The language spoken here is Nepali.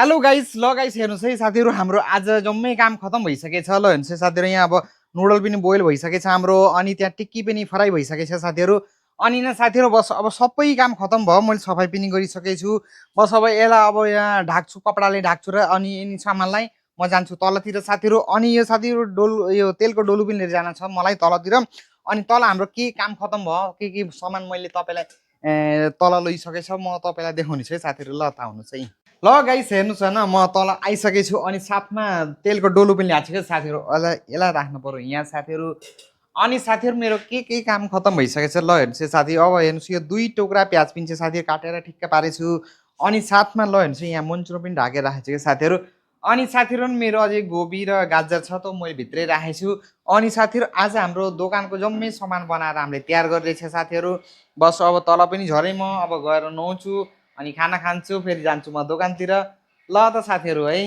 हेलो गाइस ल गाइस हेर्नुहोस् है साथीहरू हाम्रो आज जम्मै काम खतम भइसकेछ ल हेर्नुहोस् है साथीहरू यहाँ अब नुडल पनि बोइल भइसकेछ हाम्रो अनि त्यहाँ टिक्की पनि फ्राई भइसकेछ साथीहरू अनि न साथीहरू बस अब सबै काम खतम भयो मैले सफाइ पनि गरिसकेको छु बस अब यसलाई अब यहाँ ढाक्छु कपडाले ढाक्छु र अनि यिनी सामानलाई म जान्छु तलतिर साथीहरू अनि यो साथीहरू यो तेलको डोलु पनि लिएर जान छ मलाई तलतिर अनि तल हाम्रो के काम खतम भयो के सामान मैले तपाईँलाई तल लैसकेछ म तपाईँलाई देखाउने छु है साथीहरू ल त आउनुहोस् है ल गाइस हेर्नुहोस् होइन म तल आइसकेको छु अनि साथमा तेलको डोलु पनि ल्याएको छु क्या साथीहरू यसलाई राख्नु पर्यो यहाँ साथीहरू अनि साथीहरू मेरो के काम खतम भइसकेछ ल हेर्नुहोस् है साथी अब हेर्नुहोस् यो 2 टुक्रा प्याज पनि चाहिँ साथीहरू काटेर ठिक्क पारेछु अनि साथमा ल हेर्नुहोस् यहाँ मन्चुरो पनि ढाकेर राखेको छु क्या साथीहरू अनि साथीहरू मेरो अझै गोबी र गाजर छ त मैले भित्रै राखेको छु अनि साथीहरू आज हाम्रो दोकानको जम्मै सामान बनाएर हामीले तयार गरिरहेछ साथीहरू बस अब तल पनि झरै म अब गएर नुहाउँछु अनि खाना खान्छु फेरि जान्छु म दोकानतिर ल त साथीहरू है